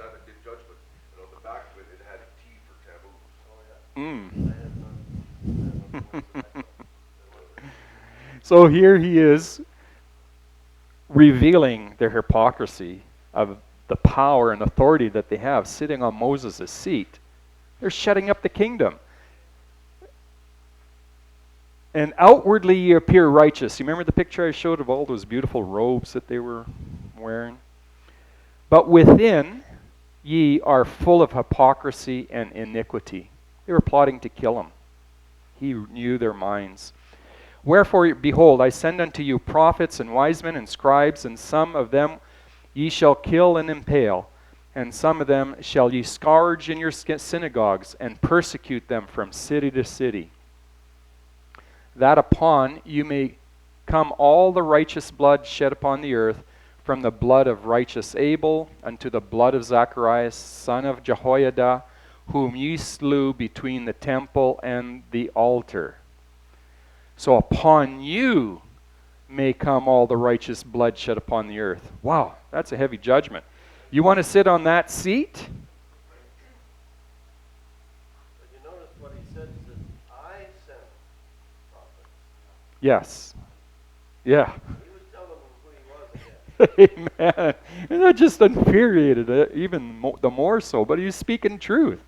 sat and did judgment. And on the back of it, it had a T for taboo. So here he is revealing their hypocrisy of the power and authority that they have sitting on Moses' seat. They're shutting up the kingdom. And outwardly you appear righteous. You remember the picture I showed of all those beautiful robes that they were wearing? But within ye are full of hypocrisy and iniquity. They were plotting to kill him. He knew their minds. Wherefore, behold, I send unto you prophets and wise men and scribes, and some of them ye shall kill and impale, and some of them shall ye scourge in your synagogues, and persecute them from city to city, that upon you may come all the righteous blood shed upon the earth, from the blood of righteous Abel unto the blood of Zacharias, son of Jehoiada, whom ye slew between the temple and the altar. So upon you may come all the righteous blood shed upon the earth. Wow, that's a heavy judgment. You want to sit on that seat? But you notice what he said. He says, I sent prophets. Yes. Yeah. He was telling them who he was again. Amen. And that just infuriated it, even the more so. But he's speaking truth.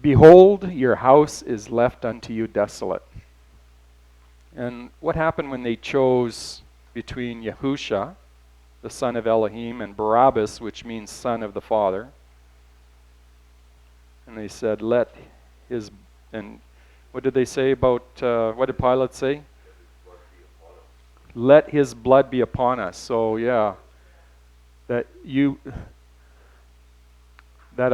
Behold, your house is left unto you desolate. And what happened when they chose between Yahusha, the son of Elohim, and Barabbas, which means son of the Father? And they said, let his, and what did they say about, what did Pilate say? Let his blood be upon us. So yeah, that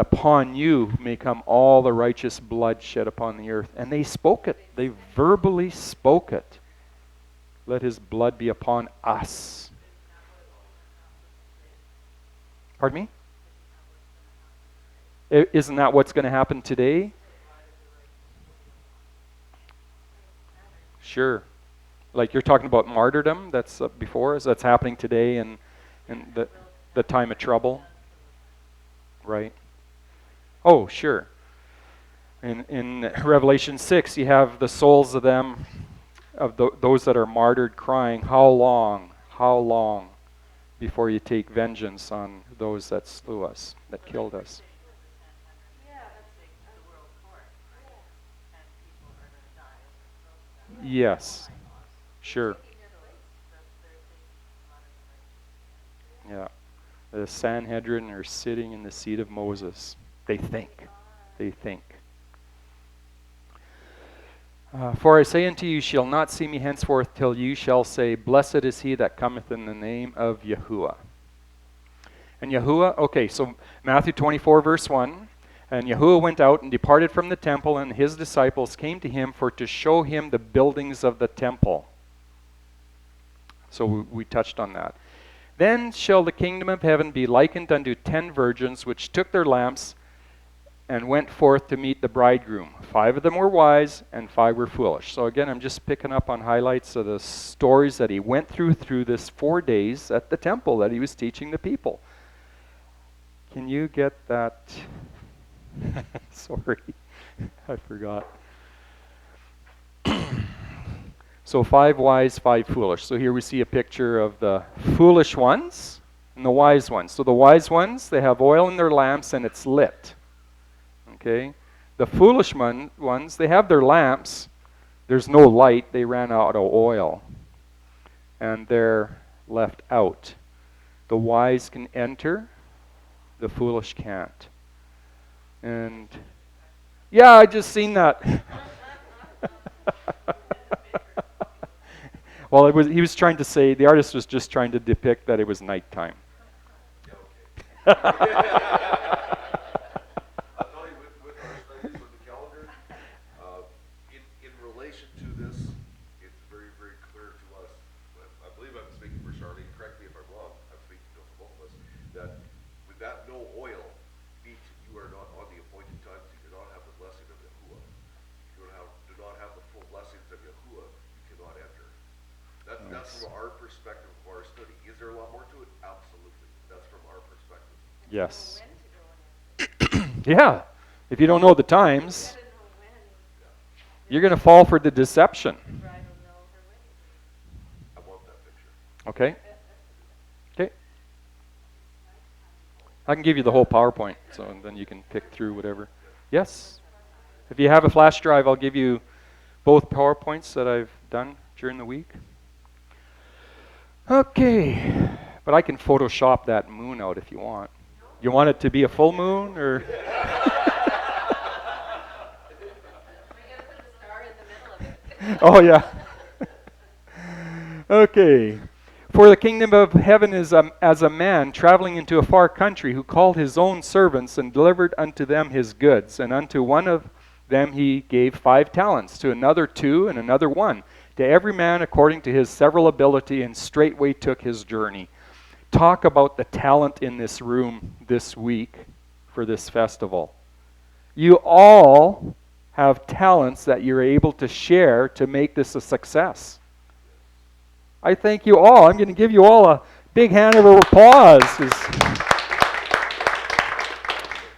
upon you may come all the righteous blood shed upon the earth. And they spoke it. They verbally spoke it. Let his blood be upon us. Pardon me? Isn't that what's going to happen today? Sure. Like you're talking about martyrdom, that's before us, that's happening today in the time of trouble. Right. Oh, sure. In Revelation 6, you have the souls of them, those that are martyred, crying, how long before you take vengeance on those that slew us, that killed us? Yes. Sure. Yeah. The Sanhedrin are sitting in the seat of Moses. They think. For I say unto you, you shall not see me henceforth till you shall say, blessed is he that cometh in the name of Yahuwah. And Yahuwah, okay, so Matthew 24, verse 1. And Yahuwah went out and departed from the temple, and his disciples came to him for to show him the buildings of the temple. So we touched on that. Then shall the kingdom of heaven be likened unto 10 virgins, which took their lamps and went forth to meet the bridegroom. 5 of them were wise, and 5 were foolish. So again, I'm just picking up on highlights of the stories that he went through this 4 days at the temple that he was teaching the people. Can you get that? Sorry, I forgot. So 5 wise, 5 foolish. So here we see a picture of the foolish ones and the wise ones. So the wise ones, they have oil in their lamps and it's lit. Okay? The foolish ones, they have their lamps. There's no light. They ran out of oil. And they're left out. The wise can enter. The foolish can't. And yeah, I just seen that. Well, he was trying to say, the artist was just trying to depict that it was nighttime. Yeah, okay. I'll tell you, with our studies with the calendar, in relation to this, it's very, very clear to us. I believe I'm speaking for Charlene. Correct me if I'm wrong. I'm speaking to both of us. That with that no oil means you are not on the appointed times. You do not have the blessing of Yahuwah. You do not have the full blessings of Yahuwah. You cannot enter. That's from our perspective of our study. Is there a lot more to it? Absolutely. Yes. Yeah. If you don't know the times, you're going to fall for the deception. I want that picture. Okay? Okay. I can give you the whole PowerPoint, so then you can pick through whatever. Yes? If you have a flash drive, I'll give you both PowerPoints that I've done during the week. Okay. But I can Photoshop that moon out if you want. You want it to be a full moon, or? Oh, yeah. Okay. For the kingdom of heaven is as a man traveling into a far country, who called his own servants and delivered unto them his goods. And unto one of them he gave 5 talents, to another 2, and another 1, to every man according to his several ability, and straightway took his journey. Talk about the talent in this room this week for this festival. You all have talents that you're able to share to make this a success. I thank you all. I'm going to give you all a big hand of applause.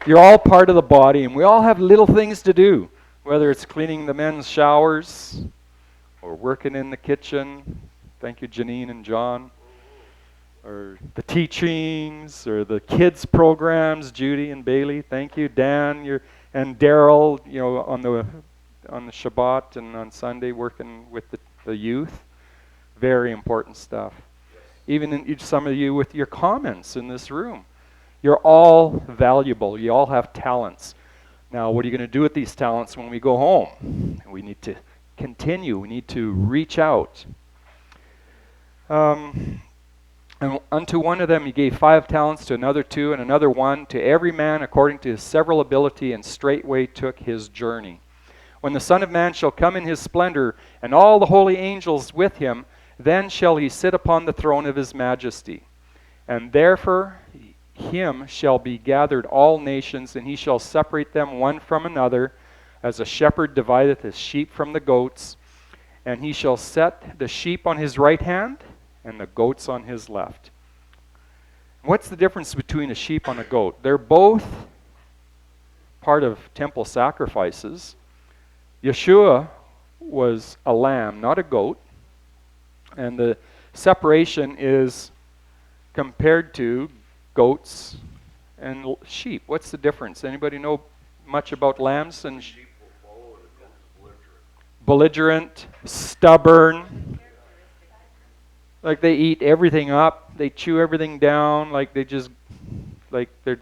You're all part of the body, and we all have little things to do, whether it's cleaning the men's showers or working in the kitchen. Thank you, Janine and John. Or the teachings, or the kids programs, Judy and Bailey. Thank you, Dan, and Daryl. On the Shabbat and on Sunday, working with the youth. Very important stuff. Even some of you with your comments in this room. You're all valuable. You all have talents. Now, what are you going to do with these talents when we go home? We need to continue. We need to reach out. And unto one of them he gave 5 talents, to another 2, and another 1, to every man according to his several ability, and straightway took his journey. When the Son of Man shall come in his splendor, and all the holy angels with him, then shall he sit upon the throne of his majesty. And therefore him shall be gathered all nations, and he shall separate them one from another, as a shepherd divideth his sheep from the goats. And he shall set the sheep on his right hand, and the goats on his left. What's the difference between a sheep and a goat? They're both part of temple sacrifices. Yeshua was a lamb, not a goat. And the separation is compared to goats and sheep. What's the difference? Anybody know much about lambs and Sheep will follow, and the goat is belligerent, stubborn? Like they eat everything up, they chew everything down, they're just they'll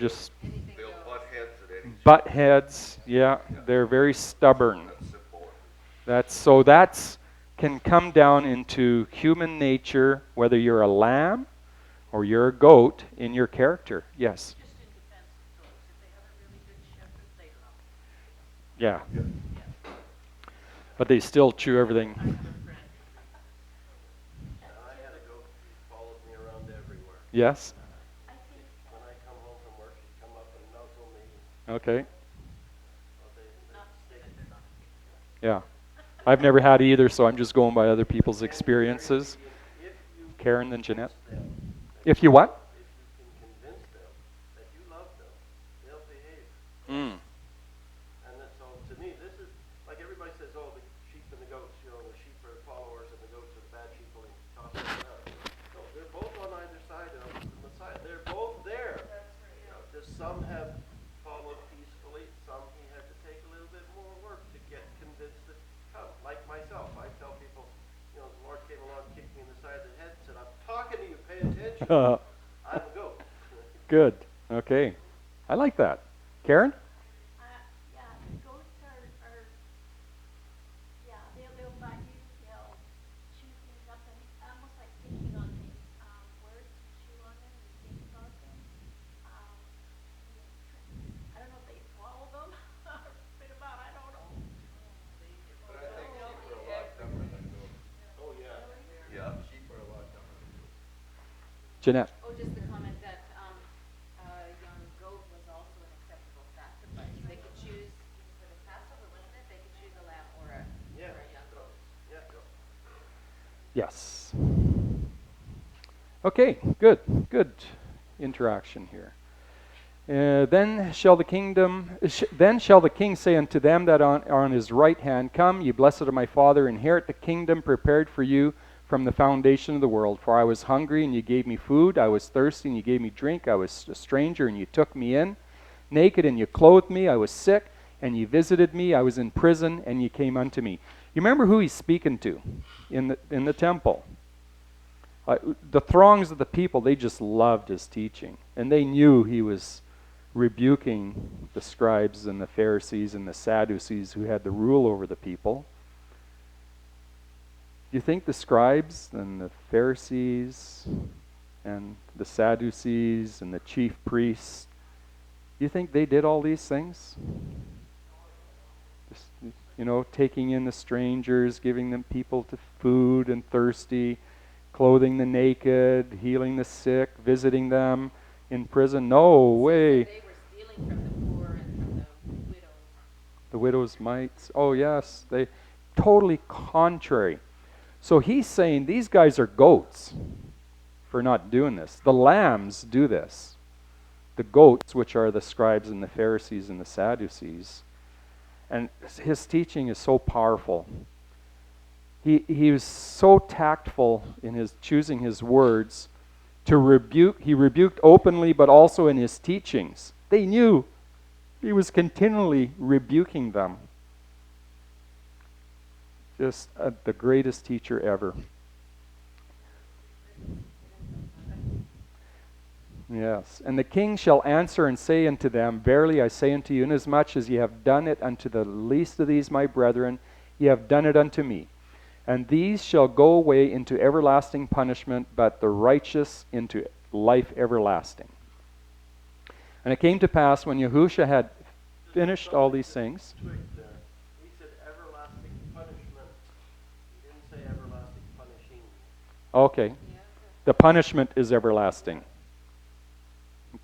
butt heads at any butt heads. Yeah, they're very stubborn. That's simple. That's can come down into human nature, whether you're a lamb or you're a goat in your character. Yes. Just in defense of those, if they have a really good shepherd, they love them. Yeah. But they still chew everything. I had a goat who followed me around everywhere. Yes. When I come home from work, she'd come up and nuzzle me. Okay. Well, Yeah. I've never had either, so I'm just going by other people's experiences. if you Karen and Jeanette. convince them, If you what? if you can convince them that you love them, they'll behave. And then, so to me, this is like everybody says, oh, the sheep and the goats. The sheep are the followers, and the goats are the bad people. And toss them out. No, they're both on either side of the Messiah. They're both there. Just some have followed peacefully. Some he had to take a little bit more work to get convinced to come. Like myself, I tell people, the Lord came along, kicked me in the side of the head, and said, "I'm talking to you. Pay attention. I'm a goat." Good. Okay. I like that. Karen? Yeah, goats are yeah, they'll bite you, they'll chew things up, and almost like picking on things, words, you chew on them, you think about them. I don't know if they swallow them or spit them out, I don't know. But I think sheep are a lot dumber than goats. Oh yeah. Yeah, sheep are a lot dumber than goats. Jeanette? Oh, just the comment that a young goat was also an acceptable sacrifice. They could choose, for the Passover, wasn't it? They could choose a lamb or a young goat. Yeah. Yes. Okay, good interaction here. Then shall the king say unto them that are on his right hand, Come, ye blessed of my Father, inherit the kingdom prepared for you from the foundation of the world. For I was hungry, and ye gave me food. I was thirsty, and ye gave me drink. I was a stranger, and ye took me in. Naked, and ye clothed me. I was sick, and ye visited me. I was in prison, and ye came unto me. You remember who he's speaking to in the temple. The throngs of the people, they just loved his teaching. And they knew he was rebuking the scribes and the Pharisees and the Sadducees who had the rule over the people. Do you think the scribes and the Pharisees and the Sadducees and the chief priests, do you think they did all these things? Just, taking in the strangers, giving them people to food and thirsty, clothing the naked, healing the sick, visiting them in prison. No way. They were stealing from the poor and from the widows. The widow's mites. Oh yes, they totally contrary. So he's saying these guys are goats for not doing this. The lambs do this. The goats, which are the scribes and the Pharisees and the Sadducees. And his teaching is so powerful. He was so tactful in his choosing his words to rebuke. He rebuked openly, but also in his teachings. They knew he was continually rebuking them. Just the greatest teacher ever. Yes. And the king shall answer and say unto them, Verily I say unto you, inasmuch as ye have done it unto the least of these my brethren, ye have done it unto me. And these shall go away into everlasting punishment, but the righteous into life everlasting. And it came to pass when Yahusha had finished all these things. Twig there. He said everlasting punishment. He didn't say everlasting punishing. Okay. The punishment is everlasting.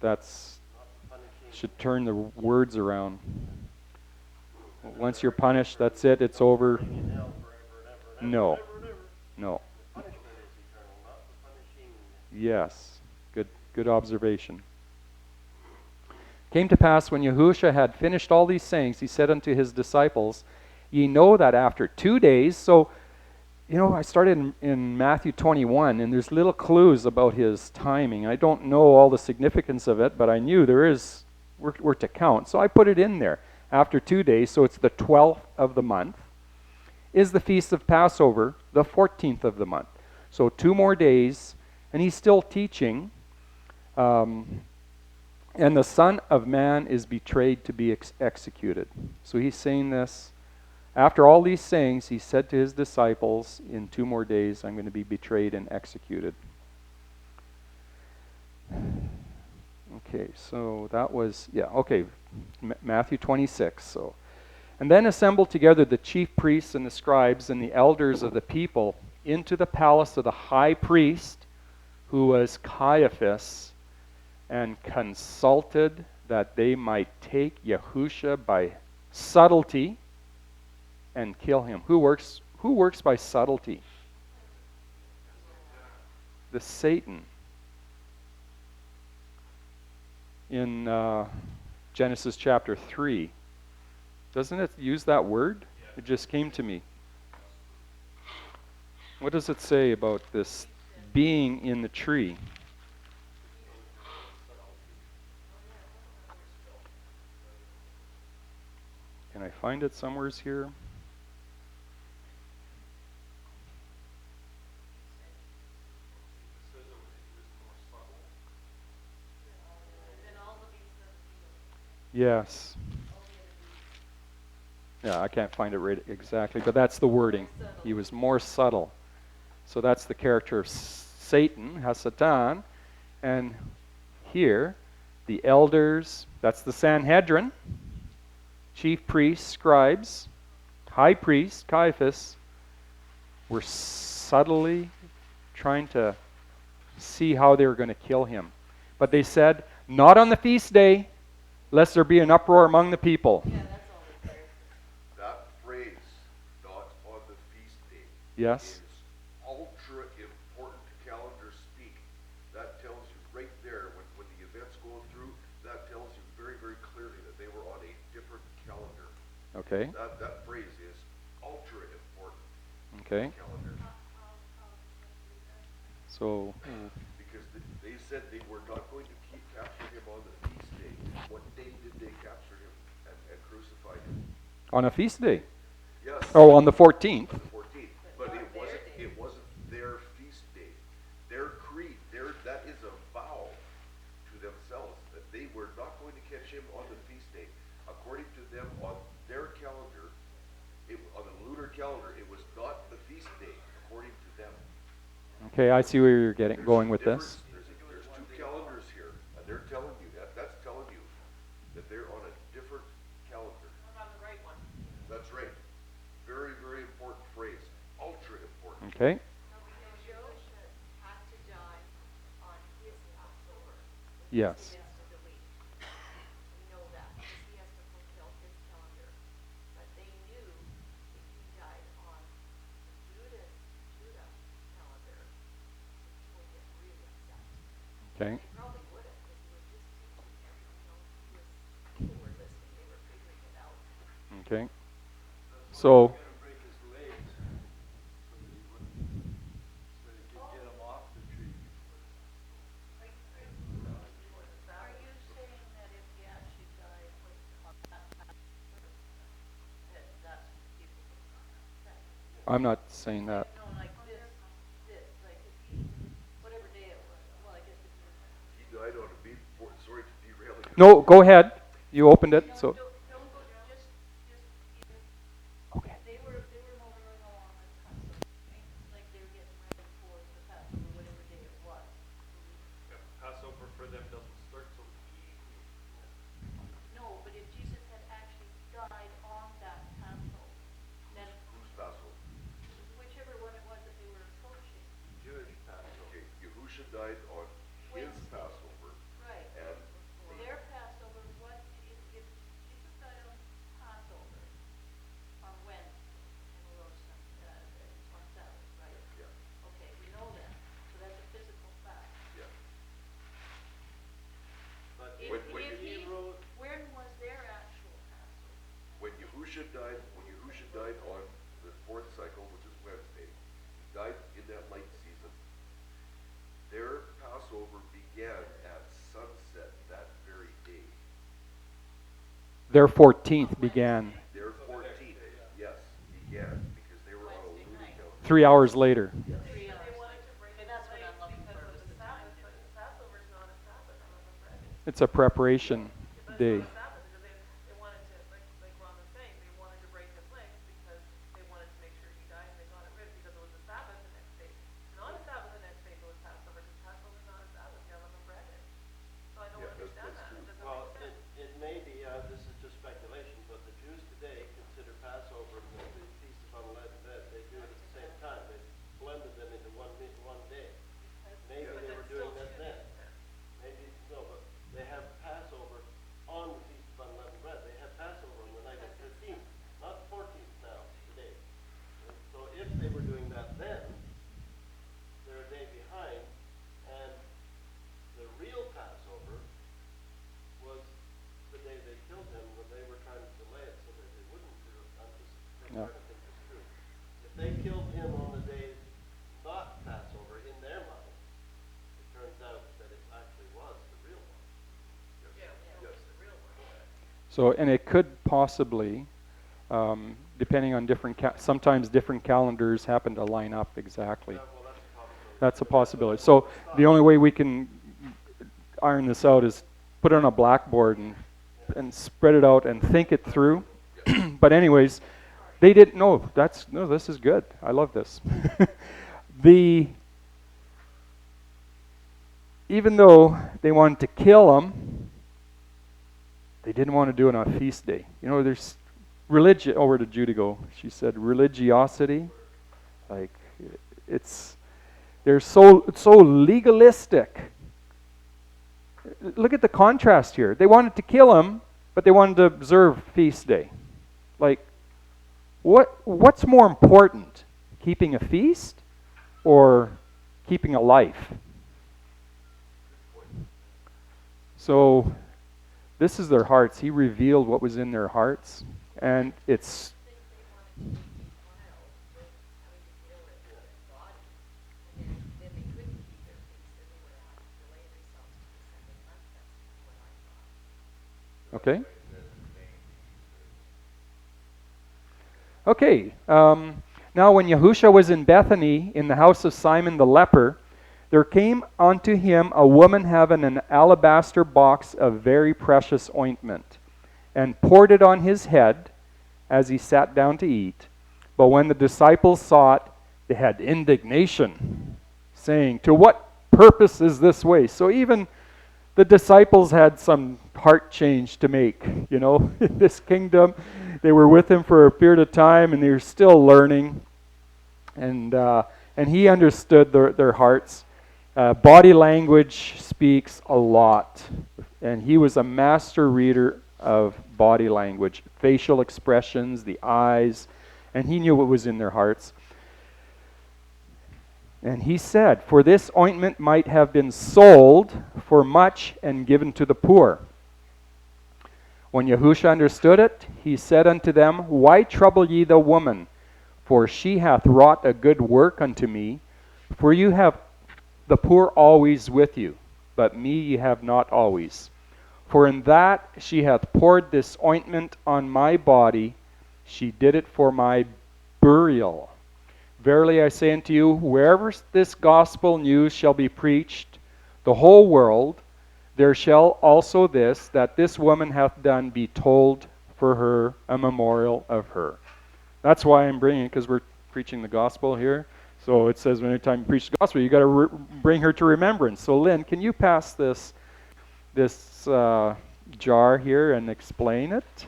That's Not the punishing. should turn the words around. Once you're punished, that's it. It's over. In hell forever and ever and No. ever and ever. No. The punishment is eternal, not the punishing. Yes. Good observation. Came to pass when Yahusha had finished all these sayings, he said unto his disciples, Ye know that after 2 days, so, I started in Matthew 21, and there's little clues about his timing. I don't know all the significance of it, but I knew we're to count. So I put it in there. After 2 days, so it's the 12th of the month, is the feast of Passover, the 14th of the month. So 2 more days, and he's still teaching. And the Son of Man is betrayed to be executed. So he's saying this. After all these sayings, he said to his disciples, in 2 more days, I'm going to be betrayed and executed. Okay, so that was, Matthew 26. So, and then assembled together the chief priests and the scribes and the elders of the people into the palace of the high priest, who was Caiaphas, and consulted that they might take Yahusha by subtlety and kill him. Who works by subtlety? The Satan. In Genesis chapter 3. Doesn't it use that word? It just came to me. What does it say about this being in the tree? Can I find it somewheres here? Yes. Yeah, I can't find it right exactly, but that's the wording. He was more subtle. So that's the character of Satan, Hasatan. And here, the elders, that's the Sanhedrin, chief priests, scribes, high priest, Caiaphas, were subtly trying to see how they were going to kill him. But they said, not on the feast day, lest there be an uproar among the people. Yeah, that's all we care. That phrase, not on the feast day, Yes. is ultra important calendar speak. That tells you right there, when the events go through, that tells you Okay. That phrase is ultra important Okay. in the calendar. So, Because they said they were not going to capture him on the feast day. What day did they capture him and crucify him? on a feast day. Yes. Oh, on the 14th. On the 14th. But it wasn't their feast day. Their creed, that is a vow to themselves that they were not going to catch him on the feast day. According to them, on their calendar, on the lunar calendar, it was not the feast day, according to them. Okay, I see where you're There's going a with this. There's two calendars here, and they're telling you that's telling you that they're on a different calendar. Not on the right one. That's right. Very, very important phrase. Ultra important. Okay. Yahusha had to die on his Passover. Yes. The midst of the week. We know that, because he has to fulfill his calendar. But they knew if he died on the Judah calendar, he would get really upset. Okay. They probably would have, because he was just teaching everything, people were listening, they were figuring it out. Okay. So, Gonna break his legs so that he wouldn't, so they could get him off the tree before. Are you saying that if he actually died on that Passover, that that's what people would not accept? I'm not saying that. No, like like if he, whatever day it was, well, I guess if He died on a beat. Sorry to derail you. No, go ahead. You opened it, so. don't go, just even, Okay. they were moving along with Passover, right? Like they were getting ready for the Passover, whatever day it was. Passover for them doesn't start till the evening. No, but if Jesus had actually died on that Passover, then Whose Passover? whichever one it was that they were approaching. Jewish Passover. Okay, Yahusha died on his Wednesday. Passover, Right. and Their Passover, what, if Jesus died on Passover, on Wednesday, and rose on Sabbath, right? yeah, Okay, we know that, so that's a physical fact. yeah. But If, When if he he, wrote, when was their actual Passover? When Yahusha died on the fourth cycle, which is Wednesday, he died in that light season. Their Passover began at sunset that very day. Their 14th began Their 14th, yes, began, because they were on a lunar calendar. 3 hours later. 3 hours later. Okay, that's what I'm looking for, was the time difference. Passover's not a Sabbath, unleavened bread. It's a preparation But day. it's not a Sabbath because they wanted to, like Ron was saying, they wanted to break his legs because they wanted to make sure he died and they got it rid because it was a Sabbath the next day. Not a Sabbath the next day, but it was Passover because Passover's not a Sabbath, the unleavened bread is. So I don't Yeah, understand that's that. true. It doesn't well, make sense. it may be, this is just speculation, but the Jews today consider Passover and the Feast of Unleavened Bread. They do it at the same time. They blended them into one day. Maybe But they that's were doing still that two then. days. Maybe, no, but they have Passover on the Feast of Unleavened Bread. They had Passover on the night of the 15th, not 14th now, today. And so if they were doing that then, they're a day behind, and the real Passover was the day they killed him when they were trying to delay it so that they wouldn't do it. I'm just Yeah. trying to think this through. If they killed him on the day not Passover in their mind, it turns out that it actually was the real one. Yeah, it was the real one. So, and it could possibly, depending on sometimes different calendars happen to line up exactly. Yeah, well, that's a possibility. That's a possibility. So the only way we can iron this out is put it on a blackboard and spread it out and think it through. But anyways, they didn't know. This is good. I love this. Even though they wanted to kill him, they didn't want to do it on a feast day. You know, there's religion. Oh, where did Judy go? She said religiosity. Like they're so legalistic. Look at the contrast here. They wanted to kill him, but they wanted to observe feast day. Like, what's more important, keeping a feast or keeping a life? So, this is their hearts. He revealed what was in their hearts, And it's think they wanted to make defiled with having to deal with the body, and then they couldn't keep their peace, then they would have to delay themselves to the second month, that's what I thought. okay. Okay. Now, when Yahusha was in Bethany, in the house of Simon the leper, there came unto him a woman having an alabaster box of very precious ointment, and poured it on his head as he sat down to eat. But when the disciples saw it, they had indignation, saying, "To what purpose is this way?" So even the disciples had some heart change to make, you know, in this kingdom. They were with him for a period of time, and they were still learning. And he understood their hearts. Body language speaks a lot. And he was a master reader of body language, facial expressions, the eyes, and he knew what was in their hearts. And he said, "For this ointment might have been sold for much and given to the poor." When Yahusha understood it, he said unto them, "Why trouble ye the woman? For she hath wrought a good work unto me. For you have the poor always with you, but me ye have not always. For in that she hath poured this ointment on my body, she did it for my burial. Verily I say unto you, wherever this gospel news shall be preached, the whole world, there shall also this, that this woman hath done, be told for her a memorial of her." That's why I'm bringing it, because we're preaching the gospel here. So it says, anytime you preach the gospel, you got to bring her to remembrance. So Lynn, can you pass this jar here and explain it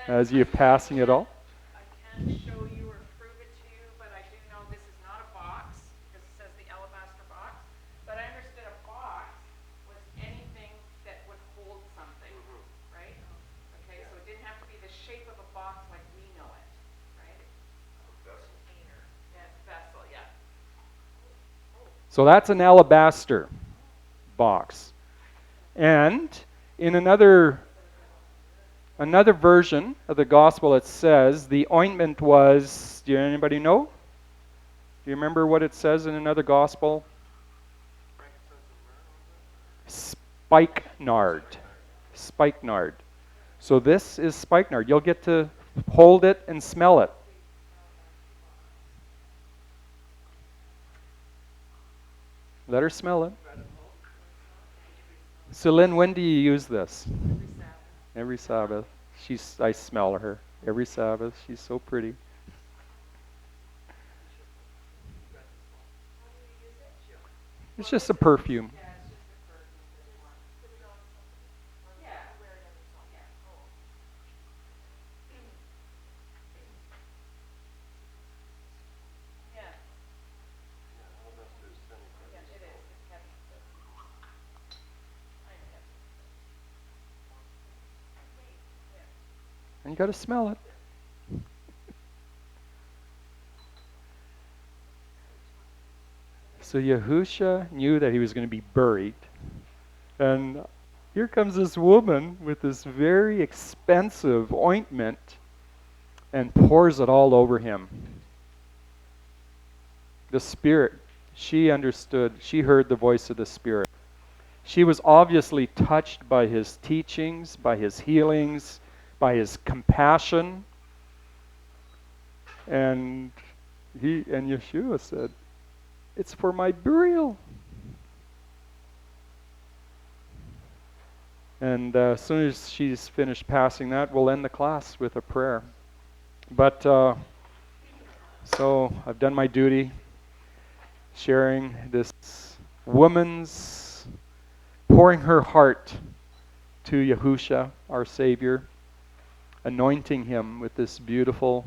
as you're passing it all? I can't show you or prove it to you, but I do know this is not a box, because it says the alabaster box. But I understood a box was anything that would hold something, right? Okay, so it didn't have to be the shape of a box like we know it, right? Container. Yeah, it's vessel, yeah. So that's an alabaster box. And in another version of the gospel, it says the ointment was, do anybody know? Do you remember what it says in another gospel? Spikenard. Spikenard. So this is spikenard. You'll get to hold it and smell it. Let her smell it. So Lynn, when do you use this? Every Sabbath. I smell her every Sabbath. She's so pretty. It's just a perfume. And you got to smell it. So Yahusha knew that he was going to be buried. And here comes this woman with this very expensive ointment and pours it all over him. The Spirit, she understood, she heard the voice of the Spirit. She was obviously touched by his teachings, by his healings, by his compassion. And Yeshua said, "It's for my burial." And as soon as she's finished passing that, we'll end the class with a prayer. But so I've done my duty, sharing this woman's pouring her heart to Yahusha, our Savior, anointing him with this beautiful